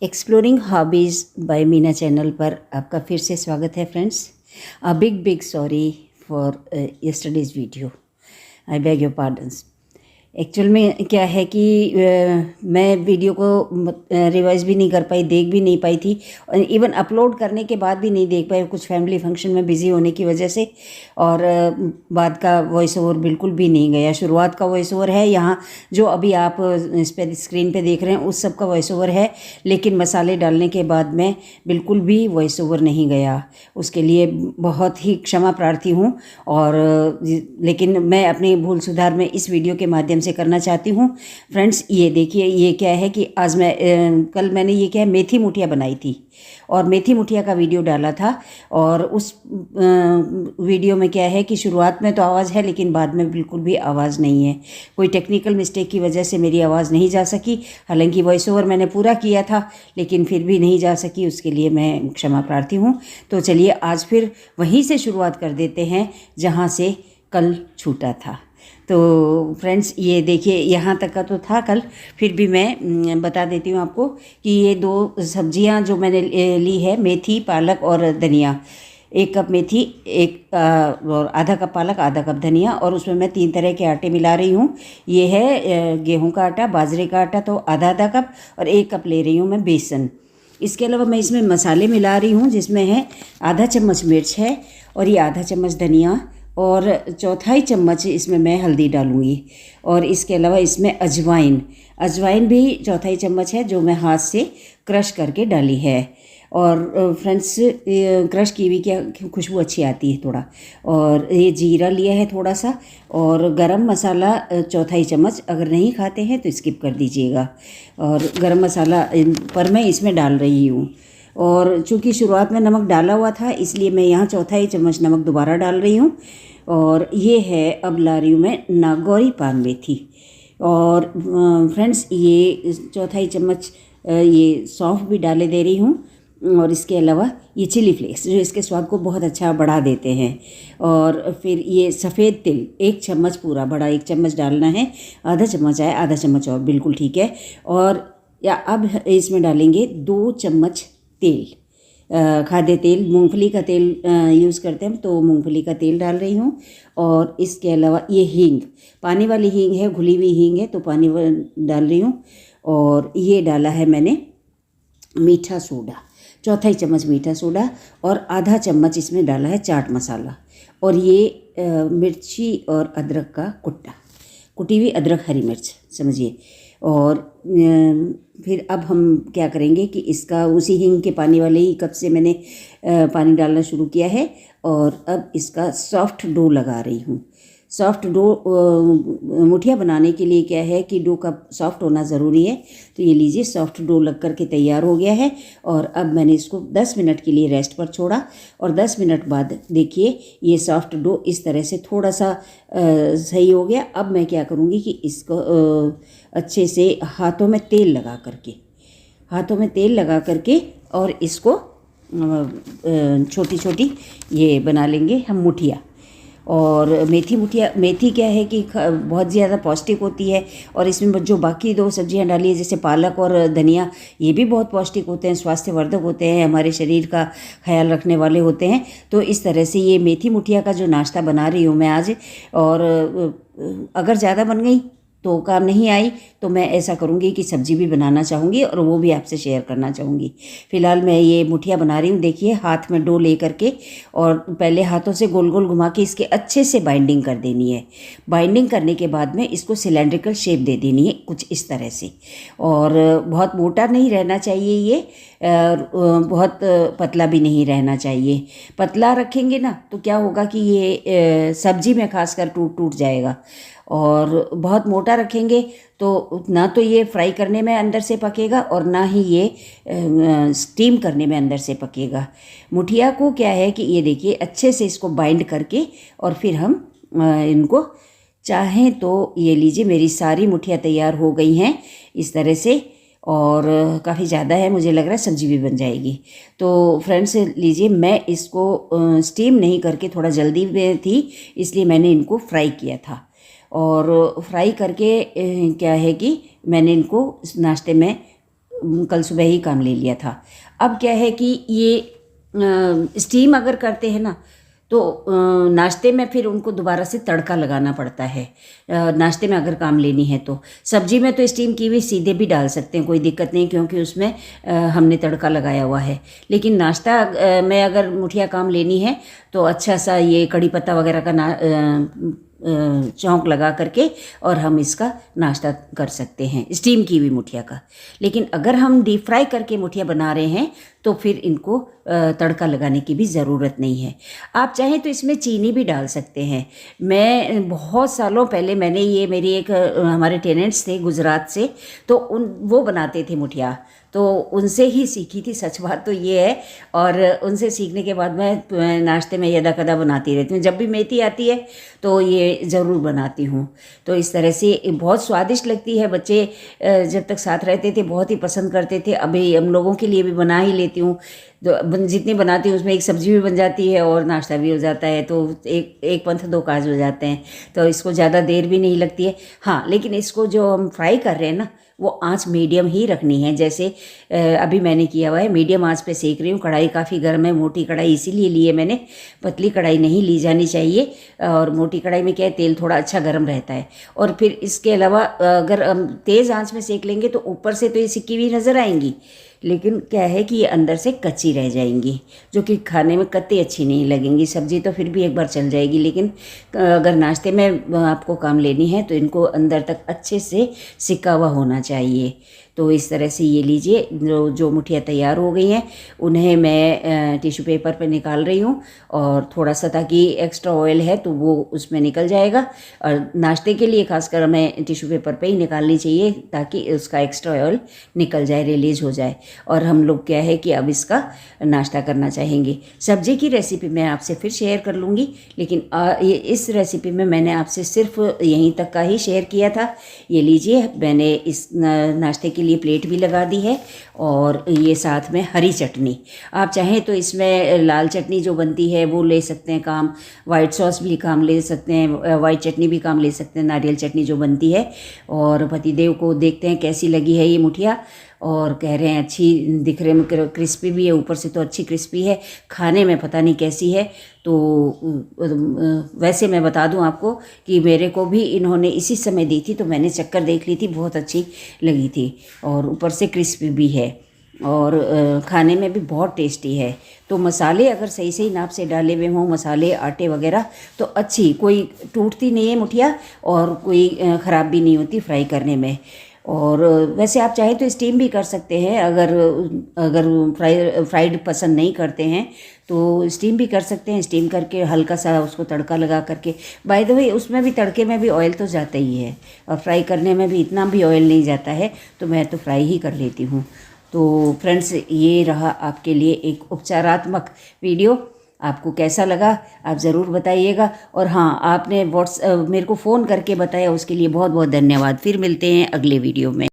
Exploring hobbies by Meena channel पर आपका फिर से स्वागत है friends. A big sorry for yesterday's video. I beg your pardons. Actual में क्या है कि मैं वीडियो को रिवाइज़ भी नहीं कर पाई, देख भी नहीं पाई थी, और इवन अपलोड करने के बाद भी नहीं देख पाई, कुछ फैमिली फंक्शन में बिज़ी होने की वजह से। और बाद का वॉइस ओवर बिल्कुल भी नहीं गया। शुरुआत का वॉइस ओवर है, यहाँ जो अभी आप इस पर स्क्रीन पे देख रहे हैं उस सब का वॉइस ओवर है, लेकिन मसाले डालने के बाद में बिल्कुल भी वॉइस ओवर नहीं गया। उसके लिए बहुत ही क्षमा प्रार्थी हूँ। और लेकिन मैं अपनी भूल सुधार में इस वीडियो के माध्यम से करना चाहती हूँ। फ्रेंड्स, ये देखिए, ये क्या है कि आज कल मैंने ये क्या है, मेथी मुठिया बनाई थी और मेथी मुठिया का वीडियो डाला था। और उस वीडियो में क्या है कि शुरुआत में तो आवाज़ है, लेकिन बाद में बिल्कुल भी आवाज़ नहीं है। कोई टेक्निकल मिस्टेक की वजह से मेरी आवाज़ नहीं जा सकी। हालांकि वॉइस ओवर मैंने पूरा किया था, लेकिन फिर भी नहीं जा सकी। उसके लिए मैं क्षमा प्रार्थी हूँ। तो चलिए आज फिर वहीं से शुरुआत कर देते हैं जहाँ से कल छूटा था। तो फ्रेंड्स, ये देखिए, यहाँ तक का तो था कल, फिर भी मैं बता देती हूँ आपको कि ये दो सब्जियाँ जो मैंने ली है, मेथी, पालक और धनिया। 1 कप मेथी, और आधा कप पालक, आधा कप धनिया, और उसमें मैं 3 तरह के आटे मिला रही हूँ। ये है गेहूं का आटा, बाजरे का आटा तो आधा आधा कप, और 1 कप ले रही हूँ मैं बेसन। इसके अलावा मैं इसमें मसाले मिला रही हूँ, जिसमें है आधा चम्मच मिर्च है, और ये आधा चम्मच धनिया, और 1/4 चम्मच इसमें मैं हल्दी डालूँगी। और इसके अलावा इसमें अजवाइन भी 1/4 चम्मच है, जो मैं हाथ से क्रश करके डाली है। और फ्रेंड्स, क्रश की हुई क्या खुशबू अच्छी आती है थोड़ा। और ये जीरा लिया है थोड़ा सा, और गरम मसाला 1/4 चम्मच। अगर नहीं खाते हैं तो स्किप कर दीजिएगा। और गरम मसाला पर मैं इसमें डाल रही हूँ। और चूँकि शुरुआत में नमक डाला हुआ था, इसलिए मैं यहाँ 1/4 चम्मच नमक दोबारा डाल रही हूँ। और ये है, अब ला रही हूँ मैं नागौरी पान मेथी। और फ्रेंड्स, ये 1/4 चम्मच ये सौंफ भी डाले दे रही हूँ। और इसके अलावा ये चिली फ्लेक्स, जो इसके स्वाद को बहुत अच्छा बढ़ा देते हैं। और फिर ये सफ़ेद तिल 1 चम्मच, पूरा बड़ा 1 चम्मच डालना है। आधा चम्मच आया, आधा चम्मच और बिल्कुल ठीक है। और या अब इसमें डालेंगे 2 चम्मच तेल, खाद्य तेल, मूंगफली का तेल यूज़ करते हैं तो मूंगफली का तेल डाल रही हूँ। और इसके अलावा ये हींग, पानी वाली हींग है, घुली हुई हींग है, तो पानी डाल रही हूँ। और ये डाला है मैंने मीठा सोडा, 1/4 चम्मच मीठा सोडा, और आधा चम्मच इसमें डाला है चाट मसाला। और ये मिर्ची और अदरक का कुटी हुई अदरक, हरी मिर्च समझिए। और फिर अब हम क्या करेंगे कि इसका उसी हींग के पानी वाले ही कप से मैंने पानी डालना शुरू किया है। और अब इसका सॉफ्ट डो लगा रही हूँ। सॉफ्ट डो मुठिया बनाने के लिए क्या है कि डो का सॉफ्ट होना ज़रूरी है। तो ये लीजिए, सॉफ्ट डो लग कर के तैयार हो गया है। और अब मैंने इसको 10 मिनट के लिए रेस्ट पर छोड़ा। और 10 मिनट बाद देखिए, ये सॉफ्ट डो इस तरह से थोड़ा सा सही हो गया। अब मैं क्या करूँगी कि इसको अच्छे से हाथों में तेल लगा करके और इसको छोटी छोटी ये बना लेंगे हम मुठिया। और मेथी क्या है कि बहुत ज़्यादा पौष्टिक होती है। और इसमें जो बाकी 2 सब्जियां डाली है, जैसे पालक और धनिया, ये भी बहुत पौष्टिक होते हैं, स्वास्थ्यवर्धक होते हैं, हमारे शरीर का ख्याल रखने वाले होते हैं। तो इस तरह से ये मेथी मुठिया का जो नाश्ता बना रही हूँ मैं आज। और अगर ज़्यादा बन गई तो काम नहीं आई, तो मैं ऐसा करूँगी कि सब्जी भी बनाना चाहूँगी और वो भी आपसे शेयर करना चाहूँगी। फ़िलहाल मैं ये मुठिया बना रही हूँ। देखिए, हाथ में डो ले करके, और पहले हाथों से गोल गोल घुमा के इसके अच्छे से बाइंडिंग कर देनी है। बाइंडिंग करने के बाद में इसको सिलेंड्रिकल शेप दे देनी है, कुछ इस तरह से। और बहुत मोटा नहीं रहना चाहिए ये, बहुत पतला भी नहीं रहना चाहिए। पतला रखेंगे ना तो क्या होगा कि ये सब्जी में खासकर टूट जाएगा। और बहुत मोटा रखेंगे तो ना तो ये फ्राई करने में अंदर से पकेगा, और ना ही ये स्टीम करने में अंदर से पकेगा। मुठिया को क्या है कि ये देखिए, अच्छे से इसको बाइंड करके, और फिर हम इनको चाहें तो ये लीजिए, मेरी सारी मुठिया तैयार हो गई हैं इस तरह से। और काफ़ी ज़्यादा है, मुझे लग रहा है सब्जी भी बन जाएगी। तो फ्रेंड्स लीजिए, मैं इसको स्टीम नहीं करके, थोड़ा जल्दी में थी इसलिए मैंने इनको फ्राई किया था। और फ्राई करके क्या है कि मैंने इनको नाश्ते में कल सुबह ही काम ले लिया था। अब क्या है कि ये स्टीम अगर करते हैं ना तो नाश्ते में फिर उनको दोबारा से तड़का लगाना पड़ता है। नाश्ते में अगर काम लेनी है तो सब्जी में तो स्टीम की हुई सीधे भी डाल सकते हैं, कोई दिक्कत नहीं, क्योंकि उसमें हमने तड़का लगाया हुआ है। लेकिन नाश्ता में अगर मुठिया काम लेनी है तो अच्छा सा ये कड़ी पत्ता वगैरह का चौंक लगा करके और हम इसका नाश्ता कर सकते हैं, स्टीम की हुई मुठिया का। लेकिन अगर हम डीप फ्राई करके मुठिया बना रहे हैं तो फिर इनको तड़का लगाने की भी ज़रूरत नहीं है। आप चाहें तो इसमें चीनी भी डाल सकते हैं। मैं बहुत सालों पहले मैंने ये मेरी एक हमारे टेनेंट्स थे गुजरात से, तो वो बनाते थे मुठिया, तो उनसे ही सीखी थी, सच बात तो ये है। और उनसे सीखने के बाद मैं नाश्ते में यदा कदा बनाती रहती हूँ। जब भी मेथी आती है तो ये ज़रूर बनाती हूँ। तो इस तरह से बहुत स्वादिष्ट लगती है। बच्चे जब तक साथ रहते थे बहुत ही पसंद करते थे। अभी हम लोगों के लिए भी बना ही लेती हूँ, तो जितनी बनाती हूँ उसमें एक सब्ज़ी भी बन जाती है और नाश्ता भी हो जाता है, तो एक पंथ दो काज हो जाते हैं। तो इसको ज़्यादा देर भी नहीं लगती है। हाँ, लेकिन इसको जो हम फ्राई कर रहे हैं ना, वो आंच मीडियम ही रखनी है। जैसे अभी मैंने किया हुआ है, मीडियम आंच पे सेक रही हूँ। कढ़ाई काफ़ी गर्म है, मोटी कढ़ाई इसीलिए ली है मैंने, पतली कढ़ाई नहीं ली जानी चाहिए। और मोटी कढ़ाई में क्या है, तेल थोड़ा अच्छा गर्म रहता है। और फिर इसके अलावा अगर हम तेज़ आंच में सेक लेंगे तो ऊपर से तो ये सिकी हुई नज़र आएंगी, लेकिन क्या है कि ये अंदर से कच्ची रह जाएंगी, जो कि खाने में कतई अच्छी नहीं लगेंगी। सब्जी तो फिर भी एक बार चल जाएगी, लेकिन अगर नाश्ते में आपको काम लेनी है तो इनको अंदर तक अच्छे से सिका हुआ होना चाहिए। तो इस तरह से ये लीजिए, जो मुठिया तैयार हो गई हैं उन्हें मैं टिश्यू पेपर पे निकाल रही हूँ, और थोड़ा सा ताकि एक्स्ट्रा ऑयल है तो वो उसमें निकल जाएगा। और नाश्ते के लिए खासकर हमें टिश्यू पेपर पे ही निकालनी चाहिए ताकि उसका एक्स्ट्रा ऑयल निकल जाए, रिलीज हो जाए। और हम लोग क्या है कि अब इसका नाश्ता करना चाहेंगे। सब्जी की रेसिपी मैं आपसे फिर शेयर कर लूँगी, लेकिन ये इस रेसिपी में मैंने आपसे सिर्फ यहीं तक का ही शेयर किया था। ये लीजिए, मैंने इस नाश्ते के लिए प्लेट भी लगा दी है, और ये साथ में हरी चटनी। आप चाहें तो इसमें लाल चटनी जो बनती है वो ले सकते हैं काम, वाइट सॉस भी काम ले सकते हैं, वाइट चटनी भी काम ले सकते हैं, नारियल चटनी जो बनती है। और पतिदेव को देखते हैं कैसी लगी है ये मुठिया, और कह रहे हैं अच्छी दिख रहे में, क्रिस्पी भी है, ऊपर से तो अच्छी क्रिस्पी है, खाने में पता नहीं कैसी है। तो वैसे मैं बता दूं आपको कि मेरे को भी इन्होंने इसी समय दी थी, तो मैंने चक्कर देख ली थी, बहुत अच्छी लगी थी, और ऊपर से क्रिस्पी भी है, और खाने में भी बहुत टेस्टी है। तो मसाले अगर सही सही नाप से डाले हुए हों, मसाले आटे वगैरह, तो अच्छी, कोई टूटती नहीं है मुठिया, और कोई ख़राब भी नहीं होती फ्राई करने में। और वैसे आप चाहे तो स्टीम भी कर सकते हैं, अगर फ्राइड पसंद नहीं करते हैं तो स्टीम भी कर सकते हैं। स्टीम करके हल्का सा उसको तड़का लगा करके, बाय द वे उसमें भी तड़के में भी ऑयल तो जाता ही है, और फ्राई करने में भी इतना भी ऑयल नहीं जाता है, तो मैं तो फ्राई ही कर लेती हूँ। तो फ्रेंड्स, ये रहा आपके लिए एक उपचारात्मक वीडियो। आपको कैसा लगा आप ज़रूर बताइएगा। और हाँ, आपने मेरे को फ़ोन करके बताया, उसके लिए बहुत बहुत धन्यवाद। फिर मिलते हैं अगले वीडियो में।